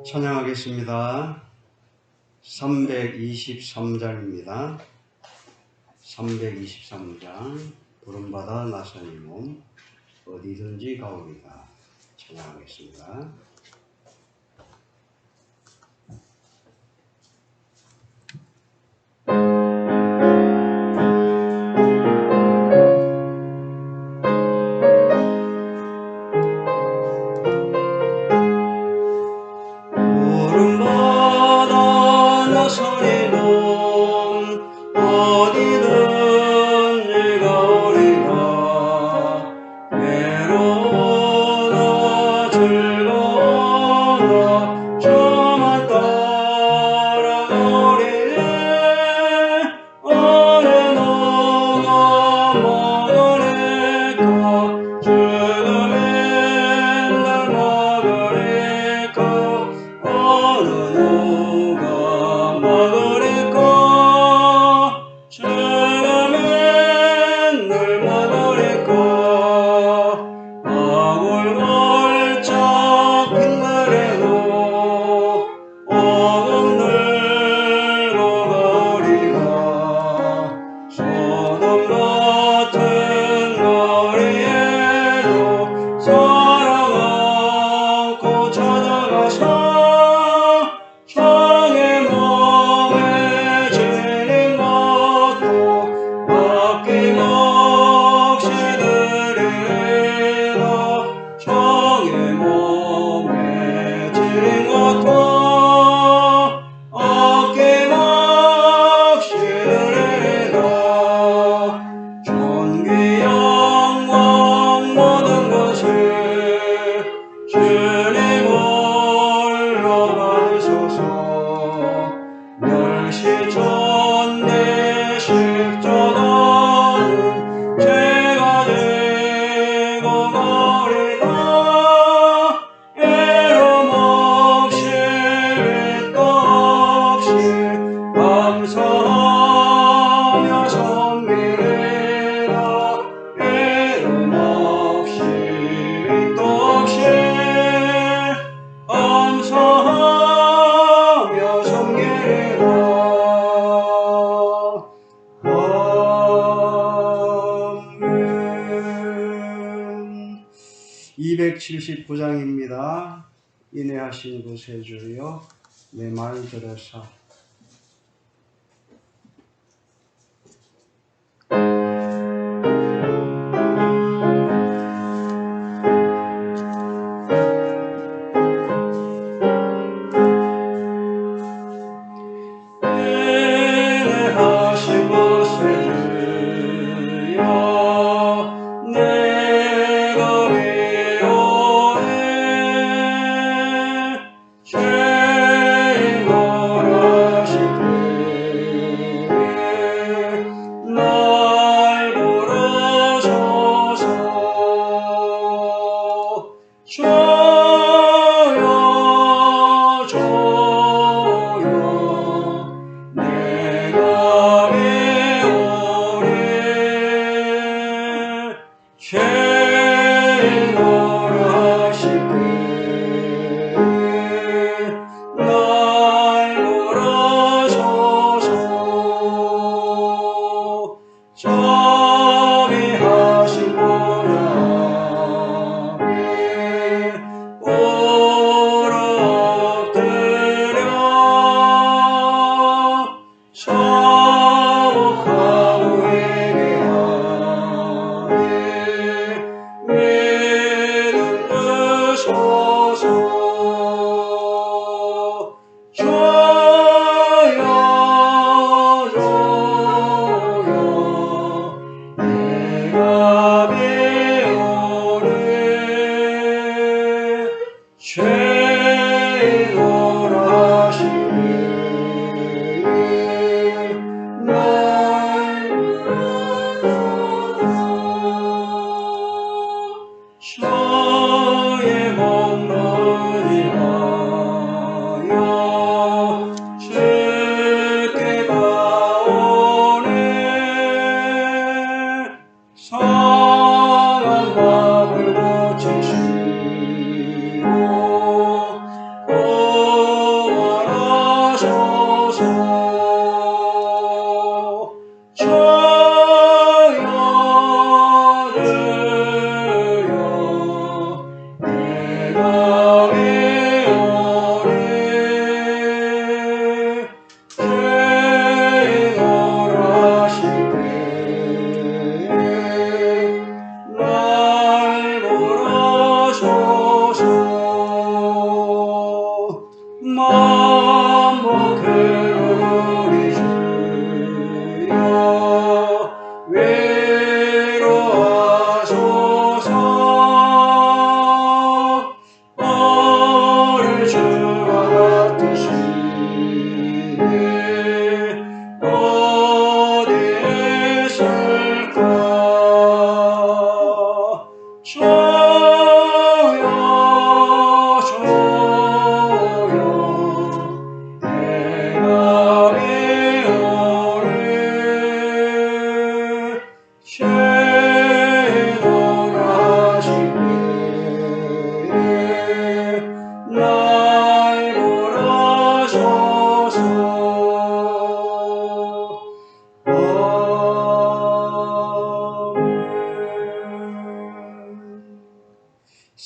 찬양하겠습니다. 323장입니다. 323장 부름받아 나선 이 몸 어디든지 가오리다. 찬양하겠습니다. 아멘. 279장입니다. 인내하신 구세주여 내 말 들으사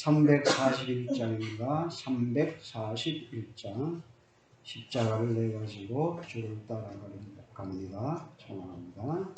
(341장입니다) 341장 십자가를 내가지고 주를 따라갑니다. 청하합니다.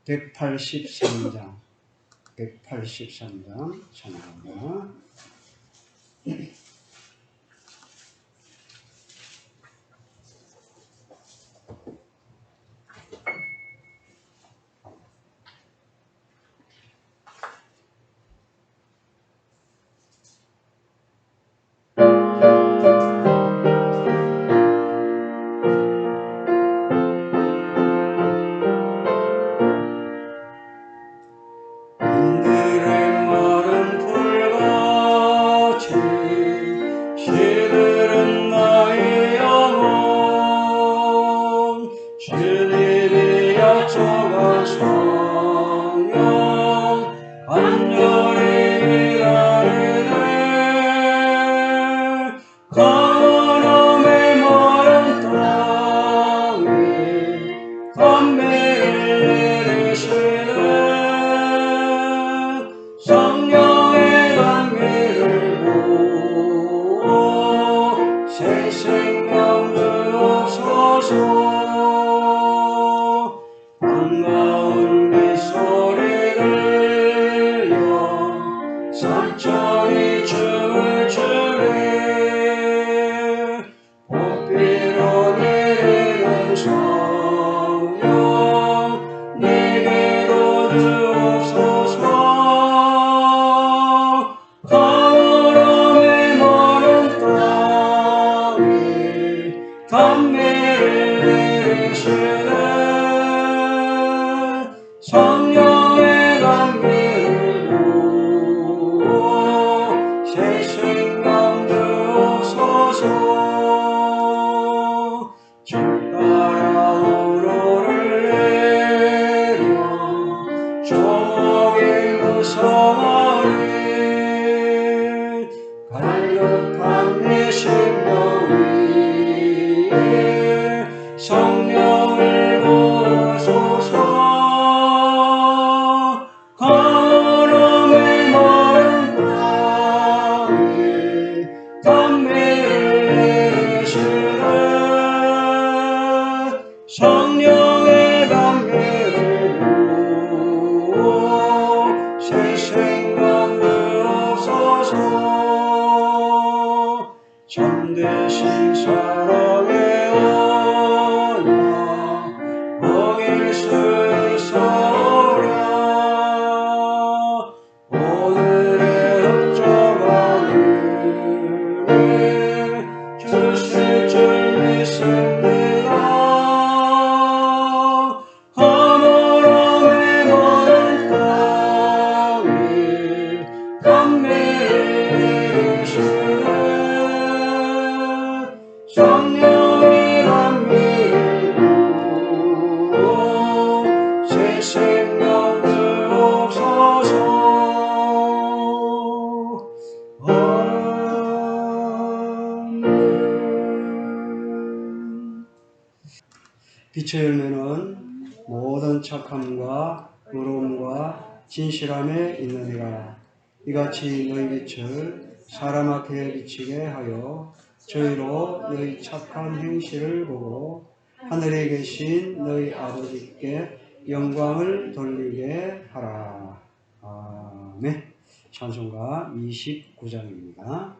(183장) 183장 찬양합니다. 그들의 마른 불같이 주옵소서. 가물음에 마른 땅에 담배를 내리시네. 성령의 감기로 새 생명 주옵소서. 주 따라 우러를 내려 종이 무서워리 갈급한 내 심령 위에 성령을 부으소서. 가물음에 마른 땅에 담배를 내리시네. 성령의 감기로 새 생명 주옵소서. 참되신 사랑의 언약 어길 수 있사오랴. 오늘의 흑적한 은혜 주실 줄 믿습니다. 가물음에 마른 땅에 담배를 내리시네. 성령의 감기로 새 생명 주옵소서. 아멘. 빛의 열매는 모든 착함과 의로움과 진실함에 있느니라. 이같이 너희 빛을 사람 앞에 비치게 하여 저희로 너희 착한 행실을 보고 하늘에 계신 너희 아버지께 영광을 돌리게 하라. 아멘. 찬송가 29장입니다.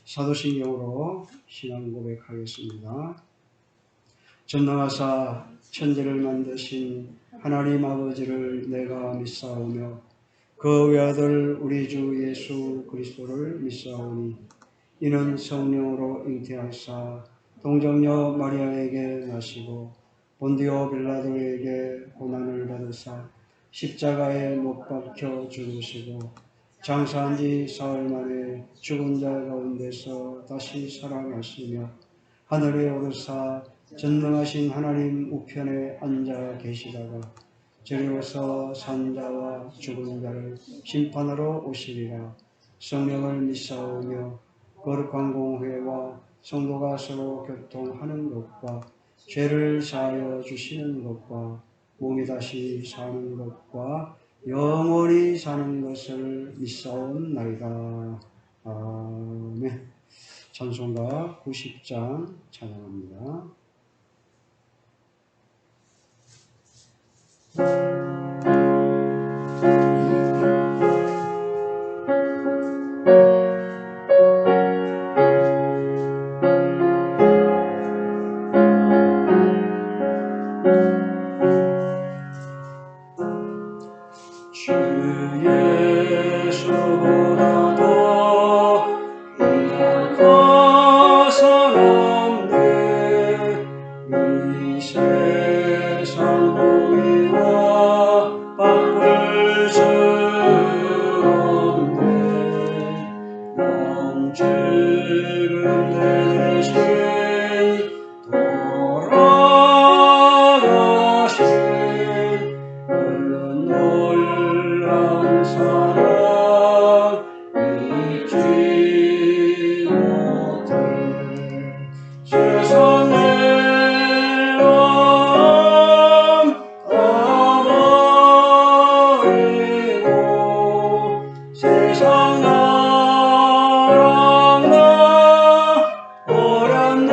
사도신경으로 신앙 고백하겠습니다. 전능하사 천지를 만드신 하나님 아버지를 내가 믿사오며 그 외아들 우리 주 예수 그리스도를 믿사오니 이는 성령으로 잉태하사 동정녀 마리아에게 나시고 본디오 빌라도에게 고난을 받으사 십자가에 못 박혀 죽으시고 장사한 지 사흘 만에 죽은 자 가운데서 다시 살아났으며 하늘에 오르사 전능하신 하나님 우편에 앉아 계시다가 저리로서 산자와 죽은 자를 심판하러 오시리라. 성령을 믿사오며 거룩한 공회와 성도가 서로 교통하는 것과 죄를 사하여 주시는 것과 몸이 다시 사는 것과 영원히 사는 것을 믿사옵나이다. 아멘. 찬송가 90장 찬양합니다. 주 예수보다 더 귀한 것은 없네. 이 세상 보기와 바꿀 수 없네. 영적은 내 대신 돌아가신 놀라운 사랑 잊지 못해. 세상 내람 떠버리고 세상 나랑 나 버렸네.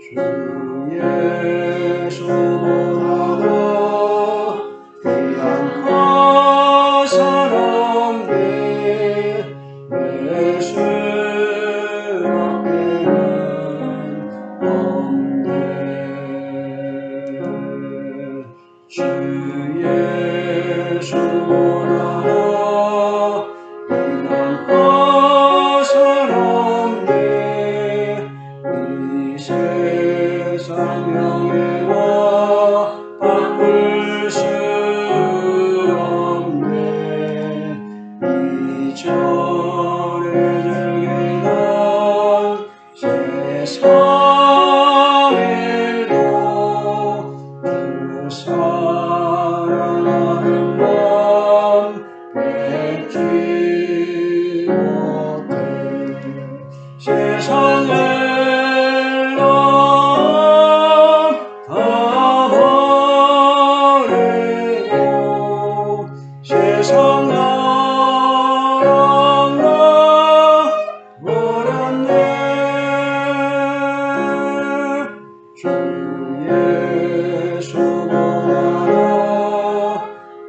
주 예수보다 귀한 것은 없네. 예수밖에는 없네. 주 예수보다 귀한 것은 없네. 이 세상 명예와 바꿀 수 없네. 이전에 즐기던 세상 일도 주 사랑하는 맘 뺏지 못해. 세상 일도 다 버리고 세상 나랑 나 버렸네. 주 예수보다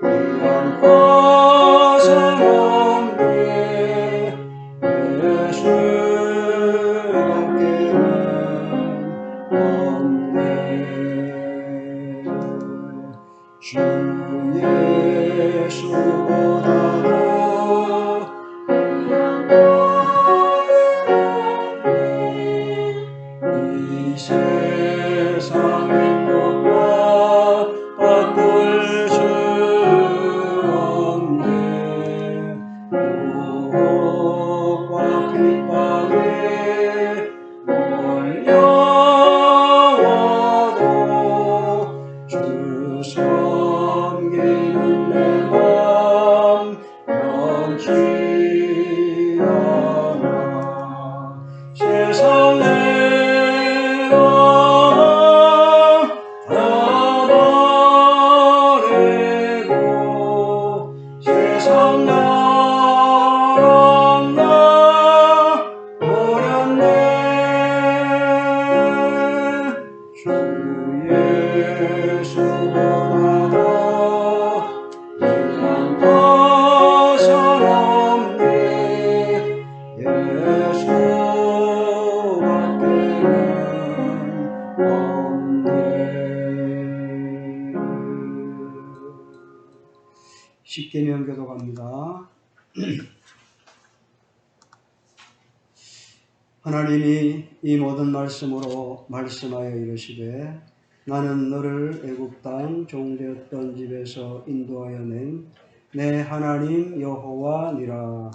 귀한 것은 없네. 예수밖에는 없네. 주 예수보다 귀한 것은 없네. 이 세상의 것과 바꿀 수 없네. 유혹과 핍박에 몰려와도 주 섬기는 내 맘 변치 않아. 세상 내람 다 버리고 세상 나랑 나 버렸네. 주 예수보다 귀한 것은 없네. 예수밖에는 없네. 십계명 교도 갑니다. 하나님이 이 모든 말씀으로 말씀하여 이르시되 나는 너를 애굽 땅 종되었던 집에서 인도하여 낸 내 하나님 여호와니라.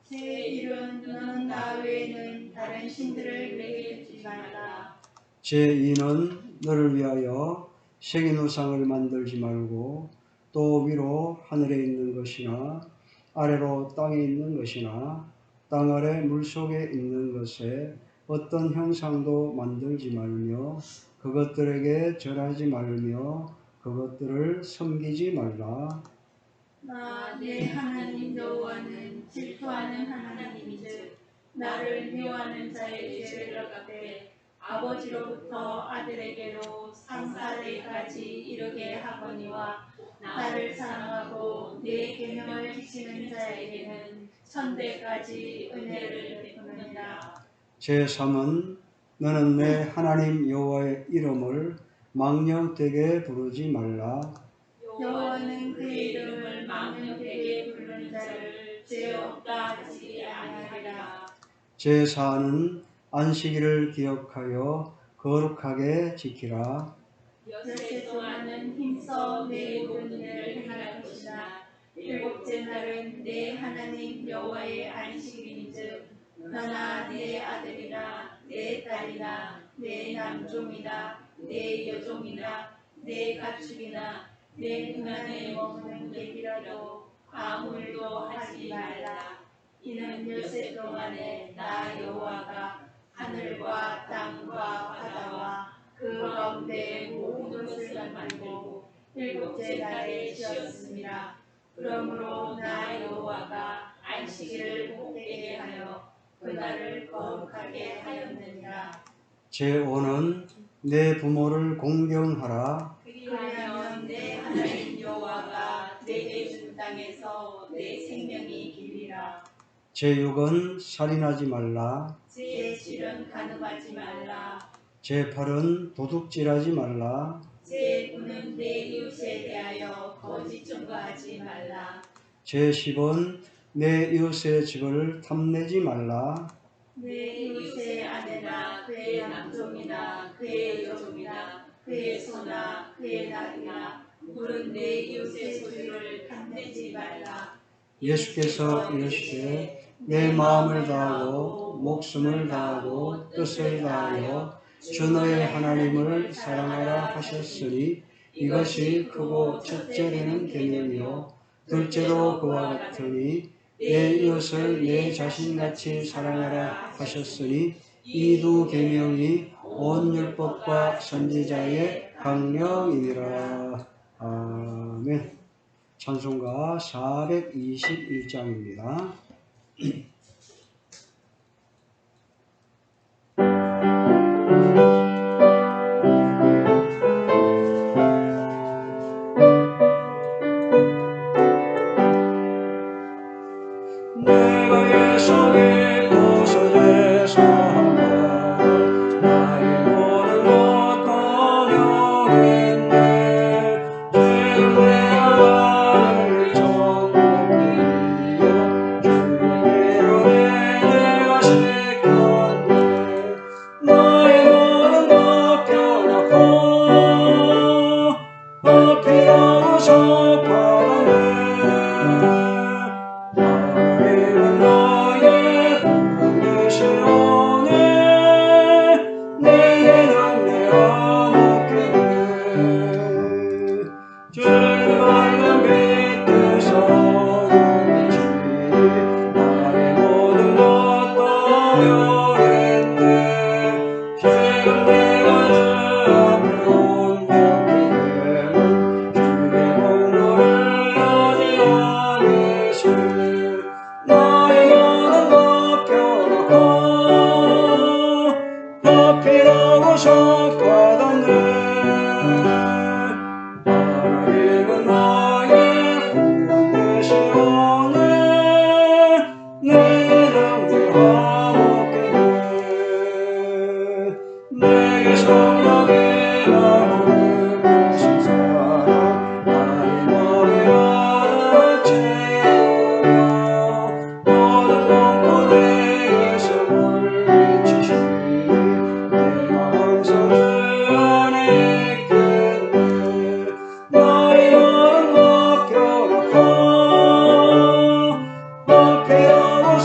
제 이름 너는 나 외에는 다른 신들을 내게 주지 말라. 제2는 너를 위하여 새긴 우상을 만들지 말고 또 위로 하늘에 있는 것이나 아래로 땅에 있는 것이나 땅 아래 물속에 있는 것에 어떤 형상도 만들지 말며 그것들에게 절하지 말며 그것들을 섬기지 말라. 나 내 하나님 여호와는 질투하는 하나님인즉 나를 미워하는 자의 죄를 갚되 아버지로부터 아들에게로 상사대까지 이르게 하거니와 나를 사랑하고 내 계명을 지키는 자에게는 천대까지 은혜를 베푸느니라. 제3은 너는 내 하나님 여호와의 이름을 망령되게 부르지 말라. 여호와는 그의 이름을 망령되게 부르는 자를 죄 없다 하지 아니하리라. 제4는 안식일을 기억하여 거룩하게 지키라. 엿새 동안은 힘써 내 모든 일을 행할 것이나 일곱째 날은 내 하나님 여호와의 안식일인즉 너나 내 아들이나 내 딸이나 내 남종이나 내 여종이나 내 가축이나 내 눈안에 머무는 객이라도 아무 일도 하지 말라. 이는 엿새 동안에 나 여호와가 하늘과 땅과 바다와 그 가운데 모든 것을 만들고 일곱째 날에 지었습니다. 그러므로 나 여호와가 안식일을 복되게 하여 그날을 거룩하게 하였느니라. 제5는 내 부모를 공경하라. 그리하면 내 하나님 여호와가 내게 준 땅에서 내 생명이 길리라. 제6은 살인하지 말라. 제7은 간음하지 말라. 제8은 도둑질하지 말라. 제9는 내 이웃에 대하여 거짓 증거하지 말라. 제10은 내 이웃의 집을 탐내지 말라. 내 이웃의 아내나 그의 남종이나 그의 여종이나 그의 소나 그의 낙이나 물은 내 이웃의 소유를 탐내지 말라. 예수께서 이르시되 내 마음을 다하고 목숨을 다하고 뜻을 다하여 주 너의 하나님을 사랑하라 하셨으니 이것이 크고 첫째 되는 계명이요 둘째도 그와 같으니 내 이웃을 내 자신같이 사랑하라 하셨으니 이 두 계명이 온 율법과 선지자의 강령이니라. 아멘. 찬송가 421장입니다. 내가 예수의 구속에서 한번 나의 모든 것 공용했네. 죄를 내가 나를 정복하여 주의로 내가 시켰네. 나의 모든 것 펴놓고 피하셔 받았네. 하나님은 나의 구원 되시오.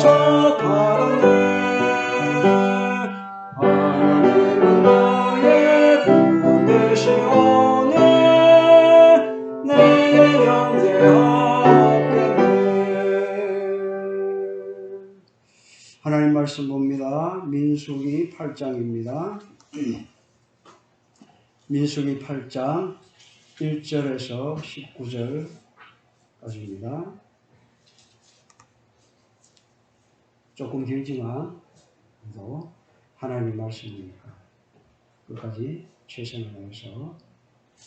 약속하셨네. 하나님은 나의 구원 되시오네. 내게 영재하옵겠네. 하나님 말씀 봅니다. 민수기 8장입니다. 민수기 8장 1절에서 19절까지입니다. 조금 길지만 또 하나님의 말씀이니까 끝까지 최선을 다해서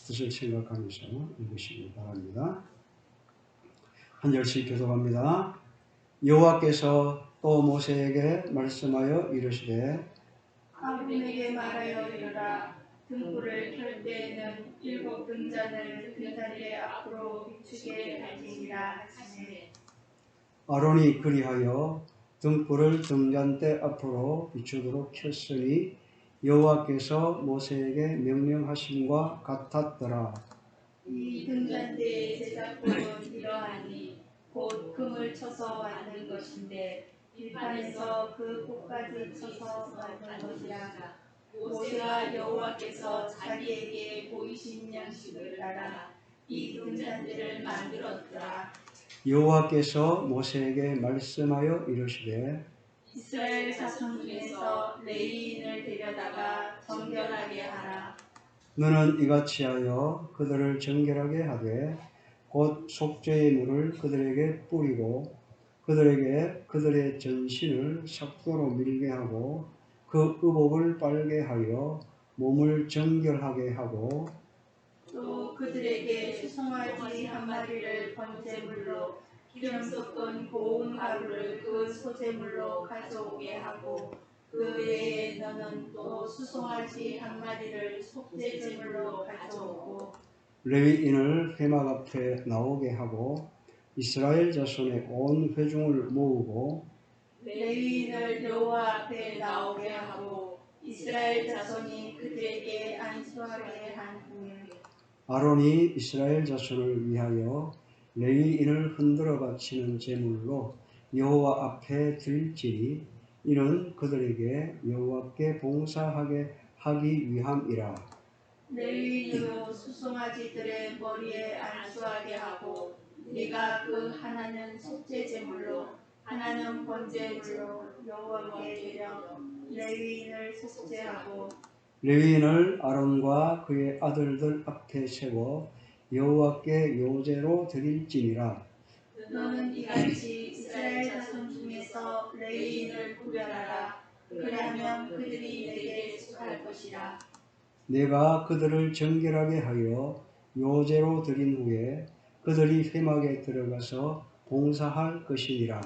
뜻을 생각하면서 읽으시기 바랍니다. 한 절씩 교독합니다. 여호와께서 또 모세에게 말씀하여 이르시되 아론에게 말하여 이르라. 등불을 켤 때에는 7 등잔을 등잔대 앞으로 비추게 할지니라 하시네. 아론이 그리하여 등불을 등잔대 앞으로 비추도록 켰으니 여호와께서 모세에게 명령하심과 같았더라. 이 등잔대의 제작법은 이러하니 곧 금을 쳐서 만든 것인데 빌판에서 그 꽃까지 쳐서 만든 것이라. 모세가 여호와께서 자기에게 보이신 양식을 따라 이 등잔대를 만들었더라. 여호와께서 모세에게 말씀하여 이르시되 이스라엘 자손 중에서 레위인을 데려다가 정결하게 하라. 너는 이같이 하여 그들을 정결하게 하되 곧 속죄의 물을 그들에게 뿌리고 그들에게 그들의 전신을 삭도로 밀게 하고 그 의복을 빨게 하여 몸을 정결하게 하고 또 그들에게 수송아지 한 마리를 번제물로 기름 섞은 고운 가루를 그 소제물로 가져오게 하고 그 외에 너는 또 수송아지 한 마리를 속죄제물로 가져오고 레위인을 회막 앞에 나오게 하고 이스라엘 자손의 온 회중을 모으고 레위인을 여호와 앞에 나오게 하고 이스라엘 자손이 그들에게 안수하게 한 후에 아론이 이스라엘 자손을 위하여 레위인을 흔들어 바치는 제물로 여호와 앞에 드릴지니 이는 그들에게 여호와께 봉사하게 하기 위함이라. 레위인으로 수송아지들의 머리에 안수하게 하고 네가 그 하나는 속죄제물로 하나는 번제물로 여호와께 드려 레위인을 속죄하고 레위인을 아론과 그의 아들들 앞에 세워 여호와께 요제로 드릴지니라. 너는 이같이 이스라엘 자손 중에서 레위인을 구별하라. 그리하면 그들이 내게 속할 것이라. 내가 그들을 정결하게 하여 요제로 드린 후에 그들이 회막에 들어가서 봉사할 것이니라.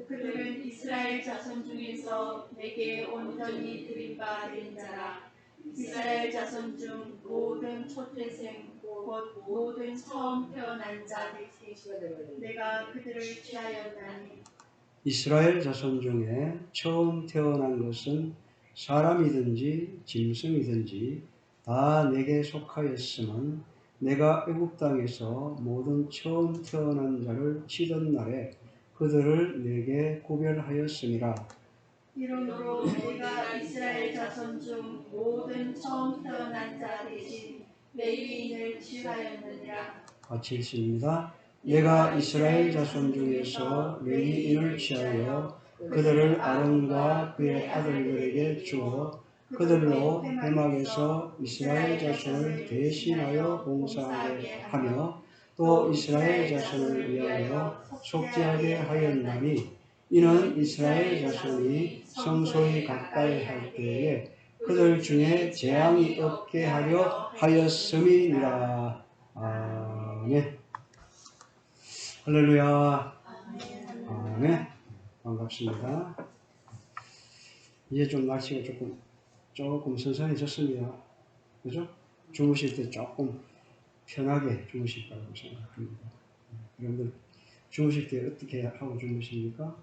그들은 이스라엘 자손 중에서 내게 온전히 드림바 드린 자라. 이스라엘 자손 중 모든 첫째생 곧 모든 처음 태어난 자들이 내가 그들을 취하였나니 이스라엘 자손 중에 처음 태어난 것은 사람이든지 짐승이든지 다 내게 속하였으면 내가 애굽 땅에서 모든 처음 태어난 자를 치던 날에 그들을 내게 구별하였음이라. 이러므로 내가 이스라엘 자손 중 모든 처음 태어난 자 대신 레위인을 취하였느니라. 같이 읽습니다. 내가 이스라엘 자손 중에서 레위인을 취하여 그들을 아론과 그의 아들들에게 주어 그들로 회막에서 이스라엘 자손을 대신하여 봉사하게 하며 또 이스라엘 자손을 위하여 속죄하게 하였나니 이는 이스라엘 자손이 성소에 가까이 할 때에 그들 중에 재앙이 없게 하려 하였음이니라. 아멘. 할렐루야. 아멘. 반갑습니다. 이제 좀 날씨가 조금 선선해졌습니다. 그죠? 주무실 때 조금 편하게 주무실 거라고 생각합니다. 여러분들 주무실 때 어떻게 하고 주무십니까?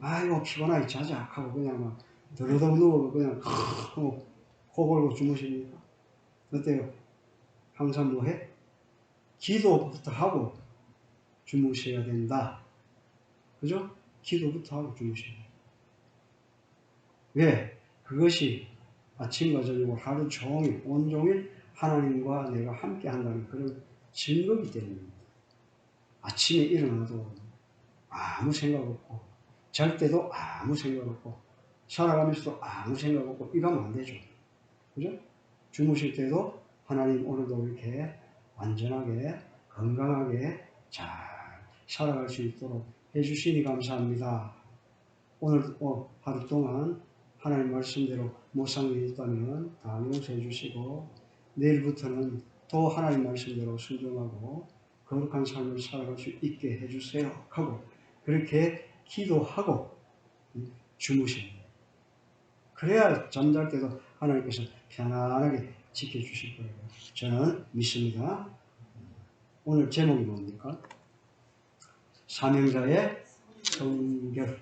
아이고 피곤하게 자자 하고 그냥 막 더더덕 누워 그냥 하고 코 골고 주무십니까? 어때요? 항상 뭐 해? 기도부터 하고 주무셔야 된다. 그죠? 기도부터 하고 주무시는 거예요. 왜? 그것이 아침과 저녁으로 하루 종일 온종일 하나님과 내가 함께 한다는 그런 증거이기 때문입니다. 아침에 일어나도 아무 생각 없고 잘 때도 아무 생각 없고 살아가면서도 아무 생각 없고 이러면 안 되죠. 그죠? 주무실 때도 하나님 오늘도 이렇게 완전하게 건강하게 잘 살아갈 수 있도록 해주시니 감사합니다. 오늘 하루 동안 하나님 말씀대로 묵상이 있다면 다 용서해 주시고 내일부터는 또 하나님 말씀대로 순종하고 거룩한 삶을 살아갈 수 있게 해주세요 하고 그렇게 기도하고 주무십니다. 그래야 잠잘 때도 하나님께서 편안하게 지켜주실 거예요. 저는 믿습니다. 오늘 제목이 뭡니까? 사명자의 성결.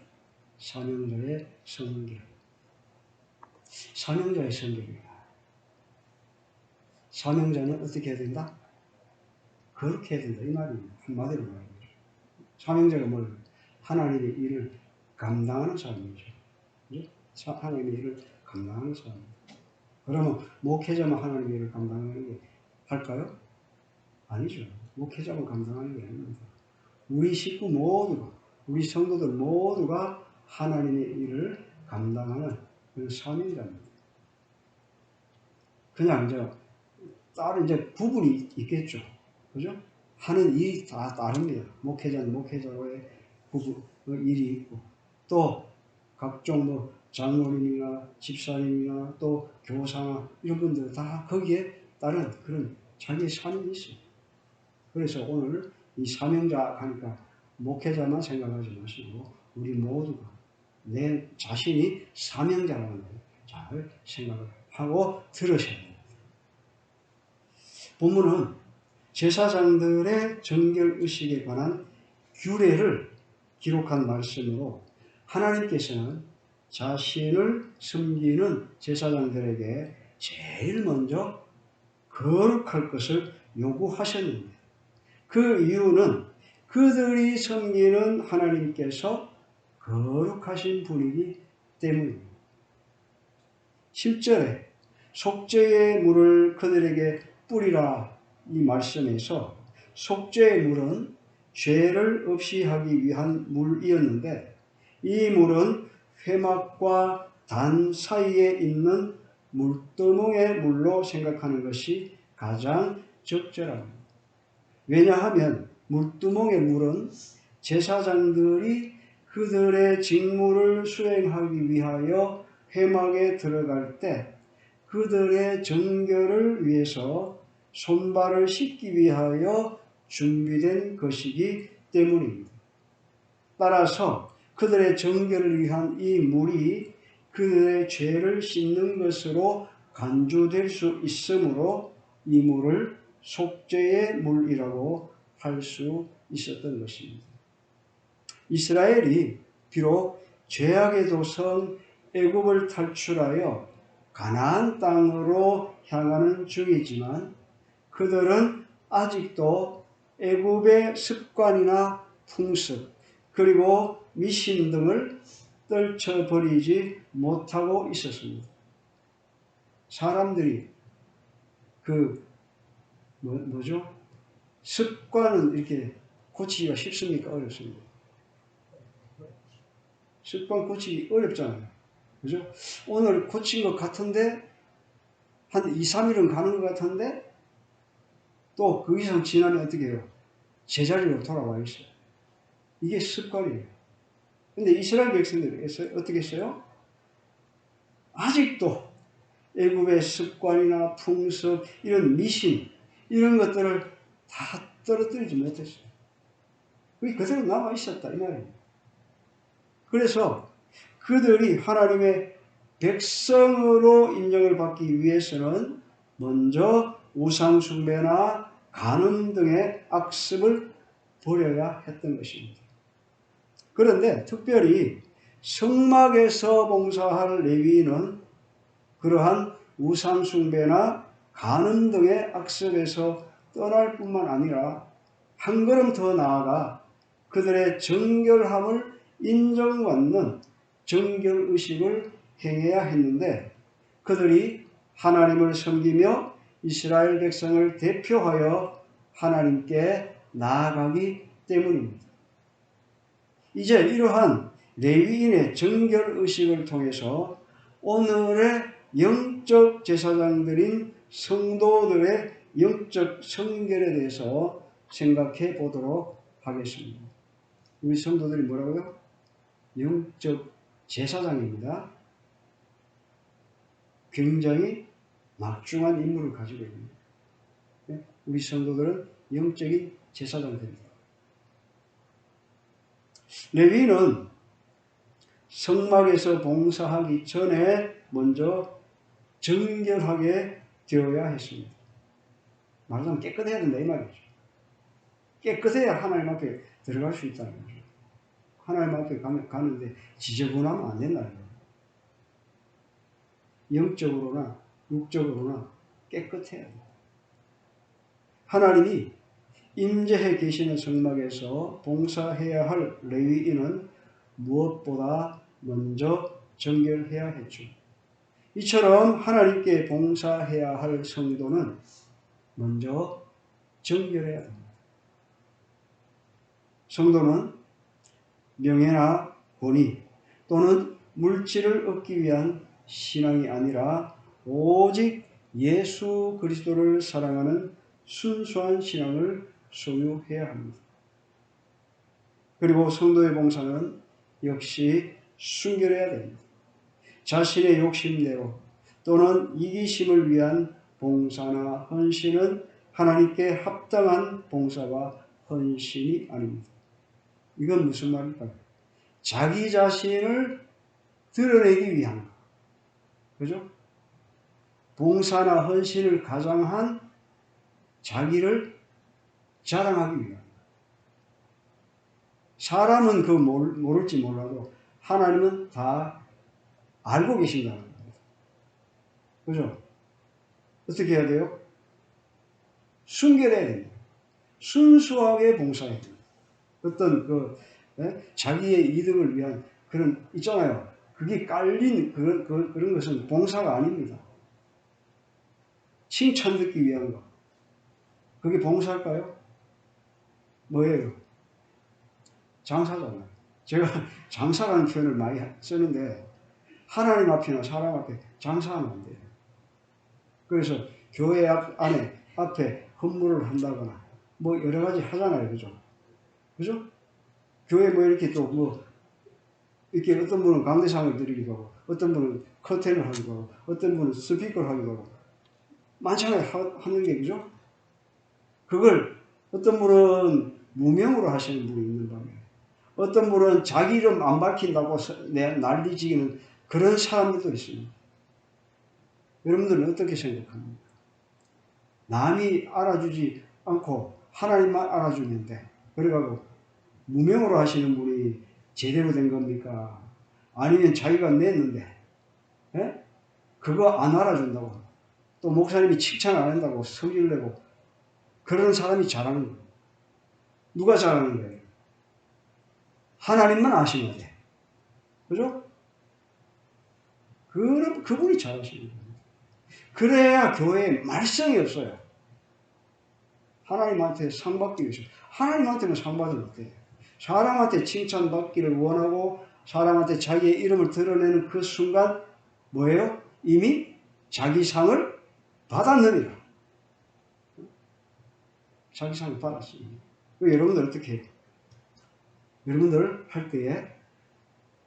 사명자의 성결. 사명자의 성결입니다. 사명자는 어떻게 해야 된다? 그렇게 해야 된다. 이 말입니다. 한마디로 말합니다. 사명자가 뭘? 하나님의 일을 감당하는 사람이죠. 그죠? 하나님의 일을 감당하는 사람입니다. 그러면 목회자만 하나님의 일을 감당하는 게 할까요? 아니죠. 목회자만 감당하는 게 아닙니다. 우리 식구 모두가, 우리 성도들 모두가 하나님의 일을 감당하는 그런 사명자입니다. 그냥 따로 구분이 있겠죠. 그죠? 하는 일이 다 다릅니다. 목회자는 목회자로의 일이 있고, 또 각종 장로님이나 집사님이나 또 교사나 이런 분들 다 거기에 따른 그런 자기의 사명이 있어요. 그래서 오늘 이 사명자 하니까 목회자만 생각하지 마시고 우리 모두가 내 자신이 사명자라는 걸 잘 생각을 하고 들으셔야 됩니다. 본문은 제사장들의 정결의식에 관한 규례를 기록한 말씀으로 하나님께서는 자신을 섬기는 제사장들에게 제일 먼저 거룩할 것을 요구하셨는데 그 이유는 그들이 섬기는 하나님께서 거룩하신 분이기 때문입니다. 10절에 속죄의 물을 그들에게 뿌리라 이 말씀에서 속죄의 물은 죄를 없이 하기 위한 물이었는데 이 물은 회막과 단 사이에 있는 물두멍의 물로 생각하는 것이 가장 적절합니다. 왜냐하면 물두멍의 물은 제사장들이 그들의 직무를 수행하기 위하여 회막에 들어갈 때 그들의 정결을 위해서 손발을 씻기 위하여 준비된 것이기 때문입니다. 따라서 그들의 정결을 위한 이 물이 그들의 죄를 씻는 것으로 간주될 수 있으므로 이 물을 속죄의 물이라고 할 수 있었던 것입니다. 이스라엘이 비록 죄악의 도성 애굽을 탈출하여 가나안 땅으로 향하는 중이지만 그들은 아직도 애굽의 습관이나 풍습 그리고 미신 등을 떨쳐버리지 못하고 있었습니다. 사람들이 습관은 이렇게 고치기가 쉽습니까? 어렵습니까? 습관 고치기 어렵잖아요. 그죠? 오늘 고친 것 같은데, 한 2, 3일은 가는 것 같은데, 또 그 이상 지나면 어떻게 해요? 제자리로 돌아와 있어요. 이게 습관이에요. 근데 이스라엘 백성들이 어떻게 했어요? 아직도 애굽의 습관이나 풍습, 이런 미신, 이런 것들을 다 떨어뜨리지 못했어요. 그게 그대로 남아 있었다, 이 말이에요. 그래서 그들이 하나님의 백성으로 인정을 받기 위해서는 먼저 우상숭배나 간음 등의 악습을 버려야 했던 것입니다. 그런데 특별히 성막에서 봉사할 레위인은 그러한 우상숭배나 간음 등의 악습에서 떠날 뿐만 아니라 한 걸음 더 나아가 그들의 정결함을 인정받는 정결의식을 행해야 했는데 그들이 하나님을 섬기며 이스라엘 백성을 대표하여 하나님께 나아가기 때문입니다. 이제 이러한 레위인의 정결의식을 통해서 오늘의 영적 제사장들인 성도들의 영적 성결에 대해서 생각해 보도록 하겠습니다. 우리 성도들이 뭐라고요? 영적 제사장입니다. 굉장히 막중한 임무를 가지고 있습니다. 우리 성도들은 영적인 제사장들입니다. 레위인은 성막에서 봉사하기 전에 먼저 정결하게 되어야 했습니다. 말하자면 깨끗해야 된다 이 말이죠. 깨끗해야 하나님 앞에 들어갈 수 있다는 거죠. 하나님 앞에 가는데 지저분하면 안 된다는 거예요. 영적으로나 육적으로나 깨끗해야 돼요. 하나님이 임재해 계시는 성막에서 봉사해야 할 레위인은 무엇보다 먼저 정결해야 했죠. 이처럼 하나님께 봉사해야 할 성도는 먼저 정결해야 합니다. 성도는 명예나 권위 또는 물질을 얻기 위한 신앙이 아니라 오직 예수 그리스도를 사랑하는 순수한 신앙을 소유해야 합니다. 그리고 성도의 봉사는 역시 순결해야 됩니다. 자신의 욕심대로 또는 이기심을 위한 봉사나 헌신은 하나님께 합당한 봉사와 헌신이 아닙니다. 이건 무슨 말일까요? 자기 자신을 드러내기 위한 것. 그죠? 봉사나 헌신을 가장한 자기를 자랑하기 위한 것. 사람은 그거 모를지 몰라도 하나님은 다 알고 계신다는 겁니다. 그죠? 어떻게 해야 돼요? 순결해야 됩니다. 순수하게 봉사해야 됩니다. 어떤 자기의 이득을 위한 그런 있잖아요. 그게 깔린 그런 것은 봉사가 아닙니다. 칭찬 듣기 위한 거. 그게 봉사일까요? 뭐예요? 장사잖아요. 제가 장사라는 표현을 많이 쓰는데 하나님 앞이나 사람 앞에 장사하면 안 돼요. 그래서 교회 앞에 헌물을 한다거나 뭐 여러 가지 하잖아요. 그죠? 그죠? 교회 뭐 이렇게 또 이렇게 어떤 분은 강대상을 드리기도 하고 어떤 분은 커튼을 하기도 하고 어떤 분은 스피커를 하기도 하고 많잖아요. 하는 게. 그죠? 그걸 어떤 분은 무명으로 하시는 분이 있는 반면에 어떤 분은 자기 이름 안 밝힌다고 난리지기는 그런 사람들도 있습니다. 여러분들은 어떻게 생각합니까? 남이 알아주지 않고 하나님만 알아주는데 그래가지고 무명으로 하시는 분이 제대로 된 겁니까? 아니면 자기가 냈는데 그거 안 알아준다고 또 목사님이 칭찬 안 한다고 성질 내고 그런 사람이 잘하는 거예요. 누가 잘하는 거예요? 하나님만 아시면 돼. 그죠? 그분이 잘하시는 거예요. 그래야 교회에 말썽이 없어요. 하나님한테 상 받기 위해서. 하나님한테는 상 받으면 어때요? 사람한테 칭찬받기를 원하고 사람한테 자기의 이름을 드러내는 그 순간 뭐예요? 이미 자기 상을 받았느니라. 자기 상을 받았습니다. 여러분들 어떻게 해요? 여러분들 할 때에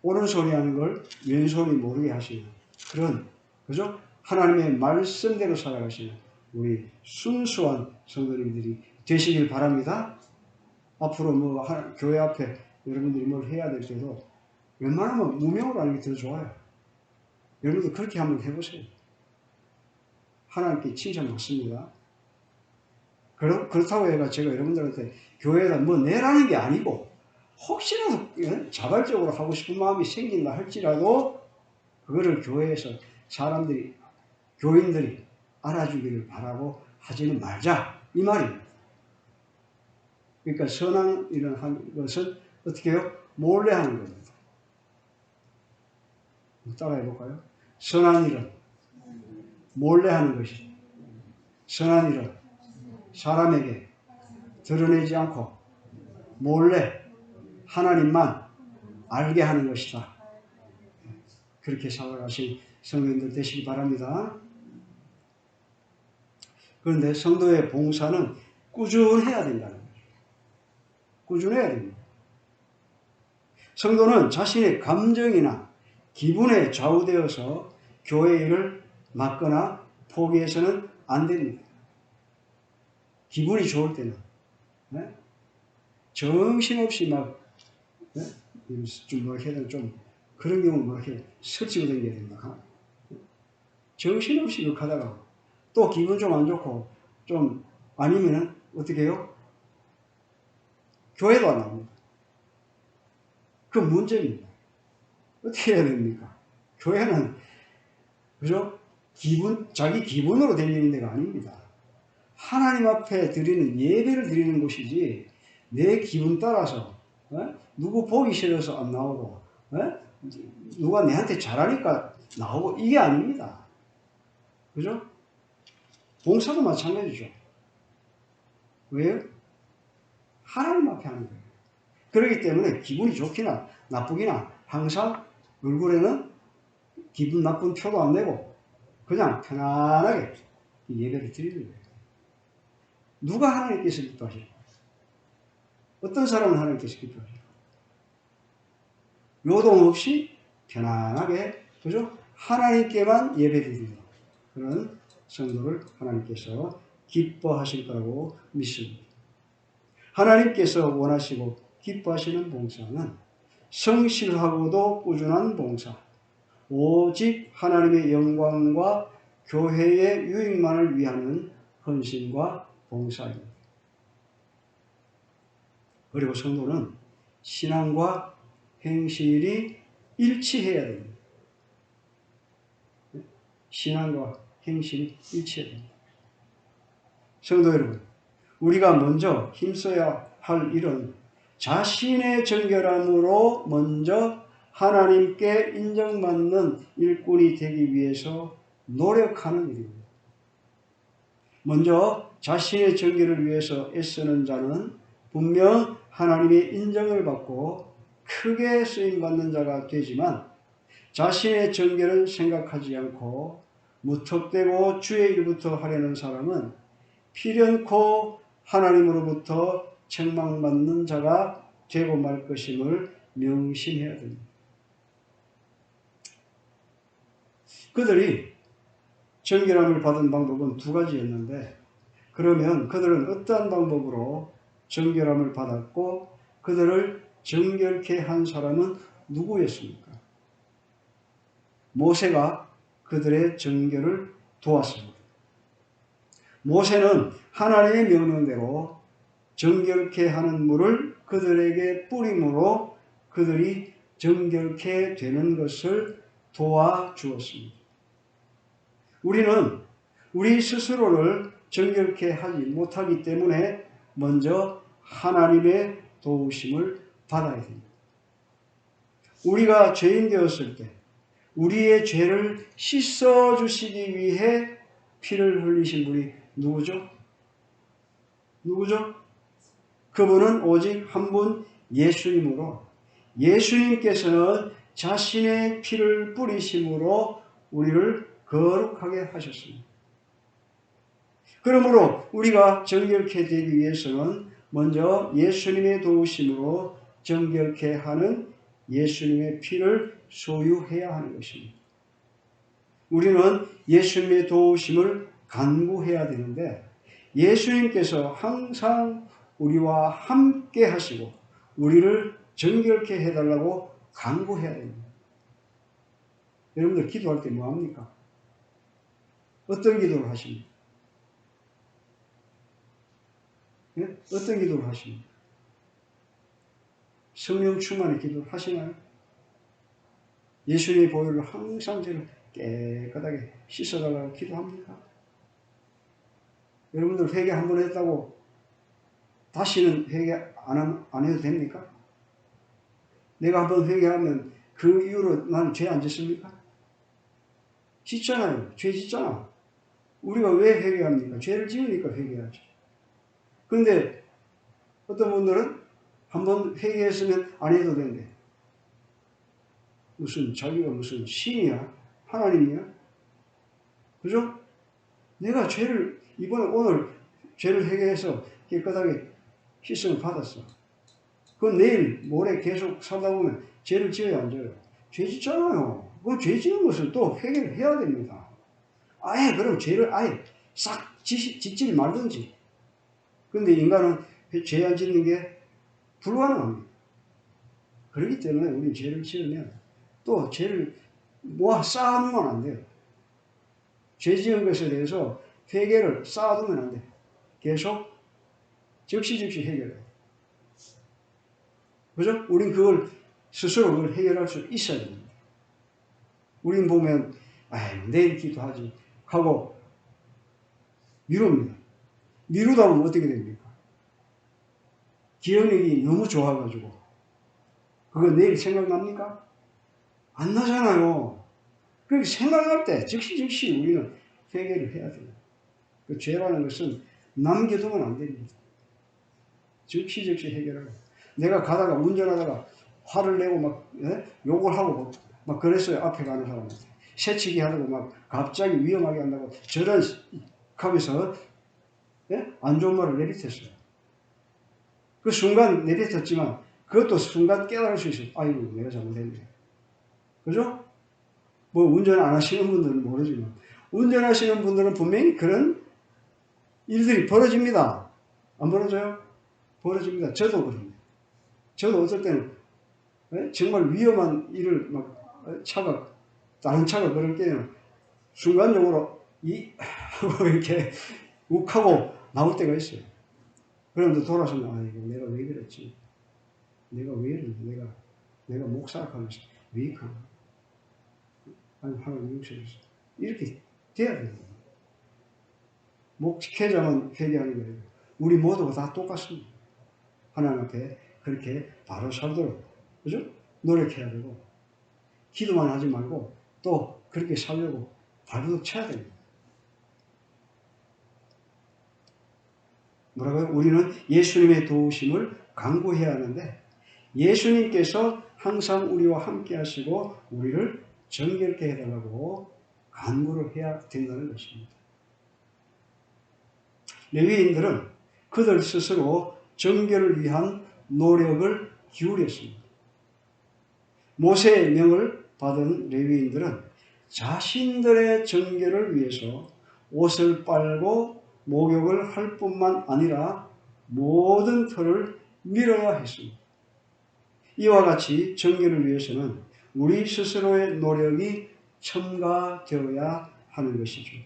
오른손이 하는 걸 왼손이 모르게 하시는 그런, 그죠? 하나님의 말씀대로 살아가시는 우리 순수한 성도님들이 되시길 바랍니다. 앞으로 교회 앞에 여러분들이 뭘 해야 될 때도 웬만하면 무명으로 하는 게 더 좋아요. 여러분들 그렇게 한번 해보세요. 하나님께 칭찬 받습니다. 그렇다고 해가 제가 여러분들한테 교회에다 뭐 내라는 게 아니고 혹시라도 자발적으로 하고 싶은 마음이 생긴다 할지라도 그거를 교회에서 교인들이 알아주기를 바라고 하지는 말자 이 말입니다. 그러니까 선한 일을 하는 것은 어떻게 해요? 몰래 하는 겁니다. 따라해 볼까요? 선한 일은 몰래 하는 것이, 선한 일은 사람에게 드러내지 않고 몰래 하나님만 알게 하는 것이다. 그렇게 살아가신 성도님들 되시기 바랍니다. 그런데 성도의 봉사는 꾸준해야 된다는 거예요. 꾸준해야 됩니다. 성도는 자신의 감정이나 기분에 좌우되어서 교회 일을 맡거나 포기해서는 안 됩니다. 기분이 좋을 때는 네? 정신없이 막 네? 좀 뭐라 해야 되나 좀 그런 경우는 뭐라 해야 설치고 다녀야 됩니다. 정신없이 그렇게 하다가 또 기분 좀 안 좋고 좀 아니면은 어떻게 해요? 교회도 안 나옵니다. 그 문제입니다. 어떻게 해야 됩니까? 교회는 그죠? 자기 기분으로 다니는 데가 아닙니다. 하나님 앞에 드리는 예배를 드리는 곳이지 내 기분 따라서 누구 보기 싫어서 안 나오고 누가 내한테 잘하니까 나오고 이게 아닙니다. 그죠? 봉사도 마찬가지죠. 왜요? 하나님 앞에 하는 거예요. 그렇기 때문에 기분이 좋기나 나쁘기나 항상 얼굴에는 기분 나쁜 표도 안 내고 그냥 편안하게 예배를 드리는 거예요. 누가 하나님께서 기뻐하실까? 어떤 사람은 하나님께서 기뻐하실까? 요동 없이 편안하게 그죠? 하나님께만 예배드리는 그런 성도를 하나님께서 기뻐하실 거라고 믿습니다. 하나님께서 원하시고 기뻐하시는 봉사는 성실하고도 꾸준한 봉사, 오직 하나님의 영광과 교회의 유익만을 위하는 헌신과 봉사입니다. 그리고 성도는 신앙과 행실이 일치해야 됩니다. 신앙과 행실이 일치해야 됩니다. 성도 여러분, 우리가 먼저 힘써야 할 일은 자신의 정결함으로 먼저 하나님께 인정받는 일꾼이 되기 위해서 노력하는 일입니다. 먼저 자신의 정결을 위해서 애쓰는 자는 분명 하나님의 인정을 받고 크게 쓰임받는 자가 되지만 자신의 정결을 생각하지 않고 무턱대고 주의 일부터 하려는 사람은 필연코 하나님으로부터 책망받는 자가 되고 말 것임을 명심해야 됩니다. 그들이 정결함을 받은 방법은 두 가지였는데 그러면 그들은 어떠한 방법으로 정결함을 받았고 그들을 정결케 한 사람은 누구였습니까? 모세가 그들의 정결을 도왔습니다. 모세는 하나님의 명령대로 정결케 하는 물을 그들에게 뿌림으로 그들이 정결케 되는 것을 도와주었습니다. 우리는 우리 스스로를 정결케 하지 못하기 때문에 먼저 하나님의 도우심을 받아야 됩니다. 우리가 죄인 되었을 때 우리의 죄를 씻어주시기 위해 피를 흘리신 분이 누구죠? 누구죠? 그분은 오직 한 분 예수님으로 예수님께서는 자신의 피를 뿌리심으로 우리를 거룩하게 하셨습니다. 그러므로 우리가 정결케 되기 위해서는 먼저 예수님의 도우심으로 정결케 하는 예수님의 피를 소유해야 하는 것입니다. 우리는 예수님의 도우심을 간구해야 되는데 예수님께서 항상 우리와 함께 하시고 우리를 정결케 해달라고 간구해야 됩니다. 여러분들 기도할 때 뭐합니까? 어떤 기도를 하십니까? 네? 어떤 기도를 하십니까? 성령 충만의 기도를 하시나요? 예수님의 보혈로 항상 저를 깨끗하게 씻어달라고 기도합니까? 여러분들 회개 한 번 했다고 다시는 회개 안 해도 됩니까? 내가 한번 회개하면 그 이후로 나는 죄 안 짓습니까? 짓잖아요. 죄 짓잖아. 우리가 왜 회개합니까? 죄를 지으니까 회개하죠. 그런데 어떤 분들은 한번 회개했으면 안 해도 된대. 무슨 자기가 무슨 신이야? 하나님이야? 그죠? 내가 죄를 이번에 오늘 죄를 회개해서 깨끗하게 희생을 받았어. 그건 내일 모레 계속 살다 보면 죄를 지어야 안 져요? 죄 짓잖아요. 그 죄 지은 것을 또 회개를 해야 됩니다. 아예 그럼 죄를 아예 싹 짓지 말든지. 근데 인간은 죄 안 짓는 게 불가능합니다. 그렇기 때문에 우리는 죄를 지으면 또 죄를 모아 쌓아두면 안 돼요. 죄 지은 것에 대해서 회개를 쌓아두면 안 돼요. 계속 즉시 해결해야 돼요. 그죠? 우린 그걸 스스로 그걸 해결할 수 있어야 됩니다. 우린 보면 내일 기도하지 하고 미룹니다. 미루다 보면 어떻게 됩니까? 기억력이 너무 좋아가지고 그거 내일 생각납니까? 안 나잖아요. 그렇게 생각날 때 즉시 우리는 회개를 해야 돼요. 그 죄라는 것은 남겨두면 안 됩니다. 즉시 해결하고. 내가 가다가 운전하다가 화를 내고 막 욕을 하고 막 그랬어요. 앞에 가는 사람한테. 새치기 하다가 막 갑자기 위험하게 한다고 저런 하면서 안 좋은 말을 내뱉었어요. 그 순간 내뱉었지만 그것도 순간 깨달을 수 있어요. 아이고 내가 잘못했네. 그죠? 뭐 운전 안 하시는 분들은 모르지만 운전하시는 분들은 분명히 그런 일들이 벌어집니다. 안 벌어져요? 벌어집니다. 저도 그럽니다. 저도 어떨 때는 정말 위험한 일을 막 다른 차가 그럴 때는 순간적으로 하고 이렇게 욱하고 나올 때가 있어요. 그런데 돌아서면 아이고 내가 왜 그랬지? 내가 왜 이랬는데 내가 목사하면서 왜 이렇게 하나님 용서해주세요. 이렇게 돼야 됩니다. 목회자만 회개하는 거예요. 우리 모두가 다 똑같습니다. 하나님 앞에 그렇게 바로 살도록 그죠? 노력해야 되고 기도만 하지 말고 또 그렇게 살려고 발버둥 쳐야 됩니다. 뭐라고요? 우리는 예수님의 도우심을 간구해야 하는데 예수님께서 항상 우리와 함께 하시고 우리를 정결케 해달라고 간구를 해야 된다는 것입니다. 레위인들은 그들 스스로 정결을 위한 노력을 기울였습니다. 모세의 명을 받은 레위인들은 자신들의 정결을 위해서 옷을 빨고 목욕을 할 뿐만 아니라 모든 터를 밀어야 했습니다. 이와 같이 정결을 위해서는 우리 스스로의 노력이 첨가되어야 하는 것이죠.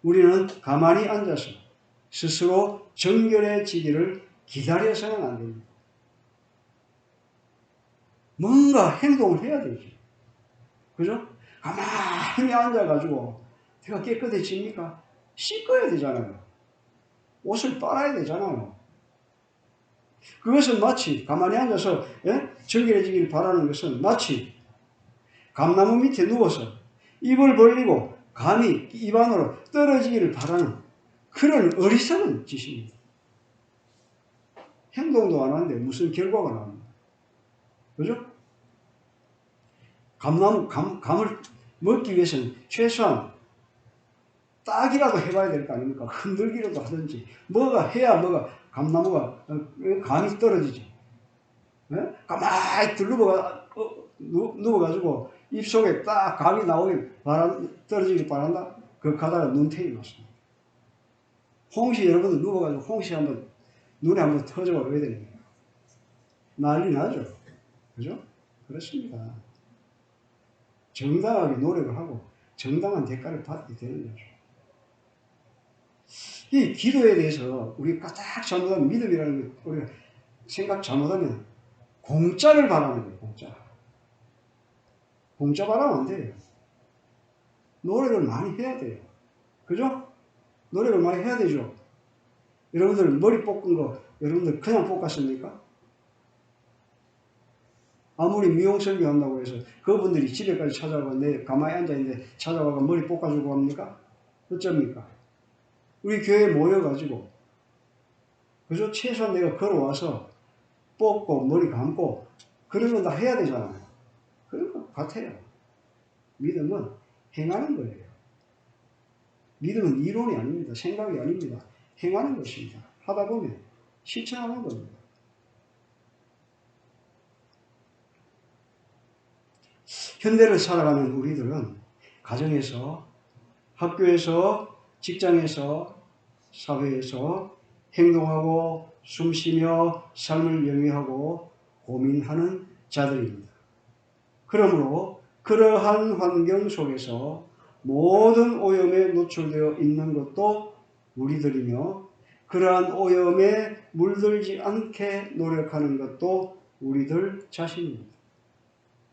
우리는 가만히 앉아서 스스로 정결해지기를 기다려서는 안 됩니다. 뭔가 행동을 해야 되지. 그죠? 가만히 앉아가지고 내가 깨끗해집니까? 씻어야 되잖아요. 옷을 빨아야 되잖아요. 그것은 마치 가만히 앉아서 정결해지기를 바라는 것은 마치 감나무 밑에 누워서 입을 벌리고 감이 입 안으로 떨어지기를 바라는 그런 어리석은 짓입니다. 행동도 안 하는데 무슨 결과가 나옵니까? 그죠? 감을 먹기 위해서는 최소한 딱이라도 해봐야 될 거 아닙니까? 흔들기라도 하든지 뭐가 해야 감나무가 감이 떨어지지. 가만히 누워가지고 입속에 딱 감이 떨어지길 바란다? 그 가다가 눈탱이 맞습니다. 홍시 여러분들 누워가지고 홍시 눈에 한번 터져봐 왜 됩니까? 난리 나죠. 그죠? 그렇습니다. 정당하게 노력을 하고 정당한 대가를 받게 되는 거죠. 이 기도에 대해서 우리 까딱 잘못하면 믿음이라는 거 우리가 생각 잘못하면 공짜를 바라는 거예요. 공짜 바라면 안 돼요. 노력을 많이 해야 돼요. 그죠? 노력을 많이 해야 되죠. 여러분들 머리 뽑은 거 여러분들 그냥 볶았습니까? 아무리 미용설교 한다고 해서 그분들이 집에까지 찾아와 내 가만히 앉아있는데 찾아와가 머리 볶아주고 합니까? 어쩝니까? 우리 교회에 모여가지고 그저 최소한 내가 걸어와서 뽑고 머리 감고 그런 건 다 해야 되잖아요. 그런 것 같아요. 믿음은 행하는 거예요. 믿음은 이론이 아닙니다. 생각이 아닙니다. 행하는 것입니다. 하다 보면 실천하는 겁니다. 현대를 살아가는 우리들은 가정에서, 학교에서, 직장에서, 사회에서 행동하고 숨쉬며 삶을 영위하고 고민하는 자들입니다. 그러므로 그러한 환경 속에서 모든 오염에 노출되어 있는 것도 우리들이며 그러한 오염에 물들지 않게 노력하는 것도 우리들 자신입니다.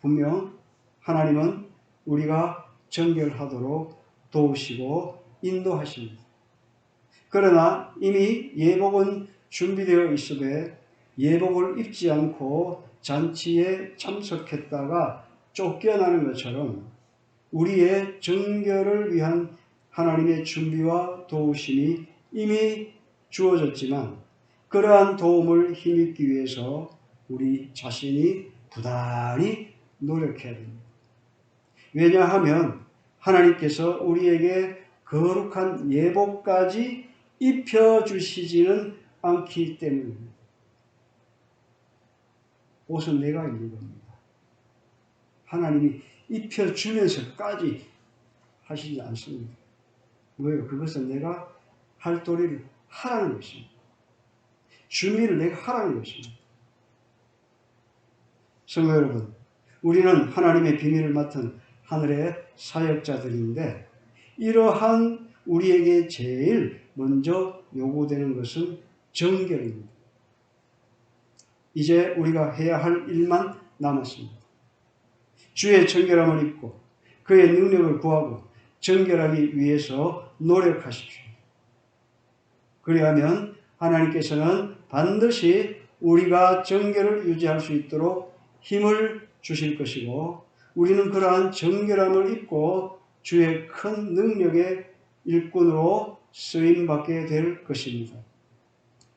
분명 하나님은 우리가 정결하도록 도우시고 인도하십니다. 그러나 이미 예복은 준비되어 있으되 예복을 입지 않고 잔치에 참석했다가 쫓겨나는 것처럼 우리의 정결을 위한 하나님의 준비와 도우심이 이미 주어졌지만 그러한 도움을 힘입기 위해서 우리 자신이 부단히 노력해야 됩니다. 왜냐하면 하나님께서 우리에게 거룩한 예복까지 입혀주시지는 않기 때문입니다. 옷은 내가 입는 겁니다. 하나님이 입혀주면서까지 하시지 않습니다. 왜요? 그것은 내가 할 도리를 하라는 것입니다. 준비를 내가 하라는 것입니다. 성도 여러분, 우리는 하나님의 비밀을 맡은 하늘의 사역자들인데 이러한 우리에게 제일 먼저 요구되는 것은 정결입니다. 이제 우리가 해야 할 일만 남았습니다. 주의 정결함을 입고 그의 능력을 구하고 정결하기 위해서 노력하십시오. 그리하면 하나님께서는 반드시 우리가 정결을 유지할 수 있도록 힘을 주실 것이고 우리는 그러한 정결함을 입고 주의 큰 능력의 일꾼으로 쓰임받게 될 것입니다.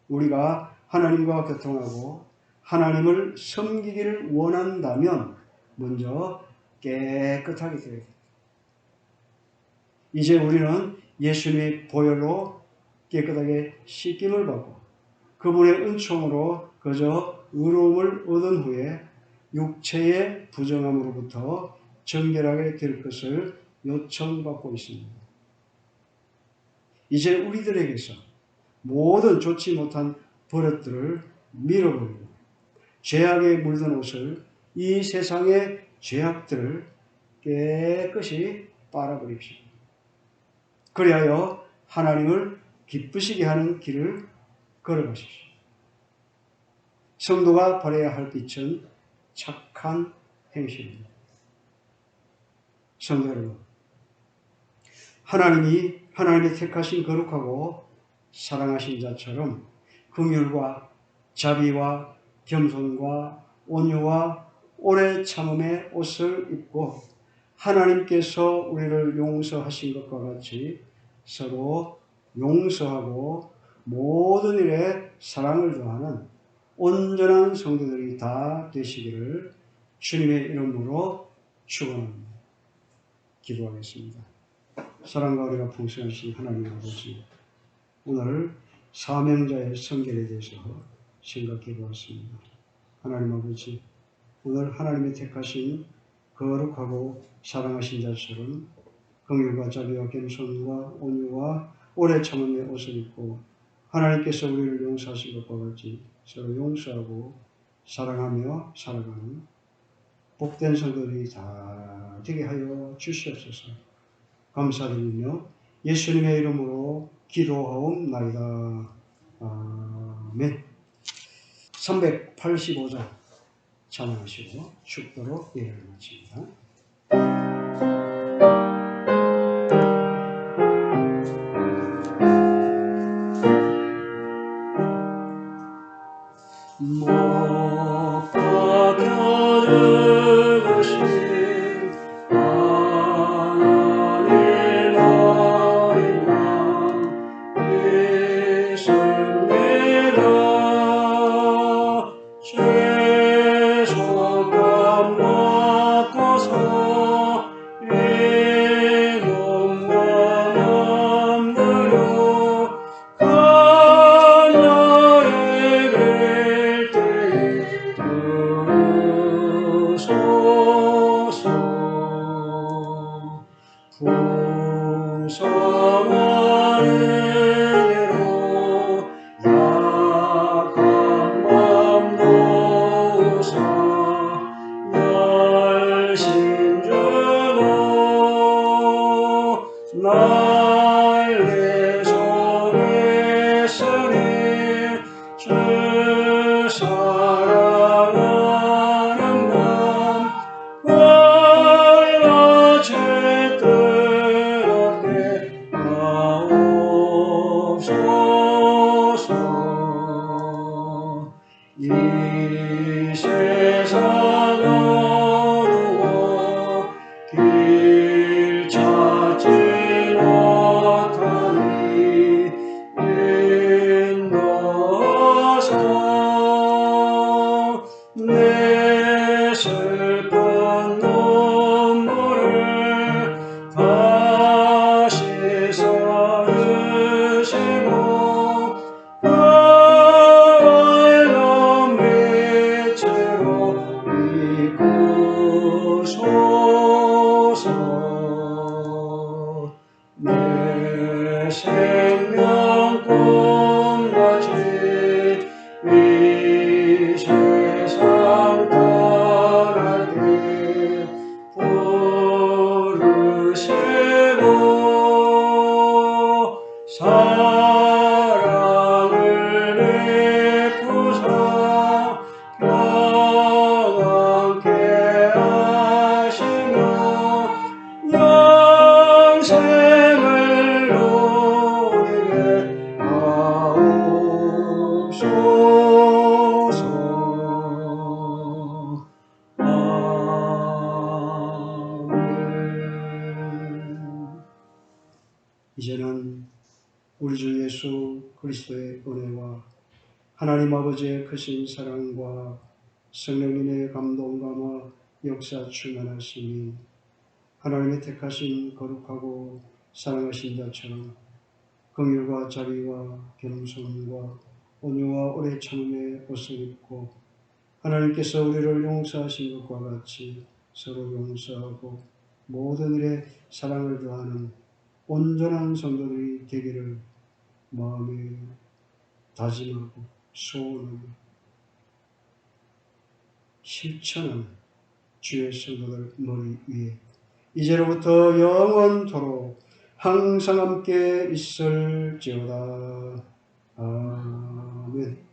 우리가 하나님과 교통하고 하나님을 섬기기를 원한다면 먼저 깨끗하게 되어야 됩니다. 이제 우리는 예수님의 보혈로 깨끗하게 씻김을 받고 그분의 은총으로 그저 의로움을 얻은 후에 육체의 부정함으로부터 정결하게 될 것을 요청받고 있습니다. 이제 우리들에게서 모든 좋지 못한 버릇들을 밀어버리고 죄악에 물든 옷을 이 세상의 죄악들을 깨끗이 빨아버립시오. 그리하여 하나님을 기쁘시게 하는 길을 걸어가십시오. 성도가 바라야 할 빛은 착한 행실입니다. 성도 여러분, 하나님의 택하신 거룩하고 사랑하신 자처럼 긍휼과 자비와 겸손과 온유와 오래 참음의 옷을 입고 하나님께서 우리를 용서하신 것과 같이 서로 용서하고 모든 일에 사랑을 더하는 온전한 성도들이 다 되시기를 주님의 이름으로 축원합니다. 기도하겠습니다. 사랑과 은혜가 풍성하신 하나님 아버지, 오늘 사명자의 성결에 대해서 생각해 보았습니다. 하나님 아버지, 오늘 하나님의 택하신 거룩하고 사랑하신 자처럼 긍휼과 자비와 겸손과 온유와 오래 참음의 옷을 입고 하나님께서 우리를 용서하신 것과 같이 서로 용서하고 사랑하며 살아가는 복된 성도들이 다 되게 하여 주시옵소서. 감사드리며 예수님의 이름으로 기도하옵나이다. 아멘. 385장 찬양하시고 축도로 예배를 마칩니다. 이제는 우리 주 예수 그리스도의 은혜와 하나님 아버지의 크신 사랑과 성령님의 감동감화 역사 충만하심이 하나님의 택하신 거룩하고 사랑하신 자처럼 긍휼과 자비와 겸손과 온유와 오래 참음의 옷을 입고 하나님께서 우리를 용서하신 것과 같이 서로 용서하고 모든 일에 사랑을 더하는 온전한 성도들이 되기를 마음에 다짐하고 소원하며 실천하는 주의 성도들 머리 위에 이제로부터 영원토록 항상 함께 있을지어다. 아멘.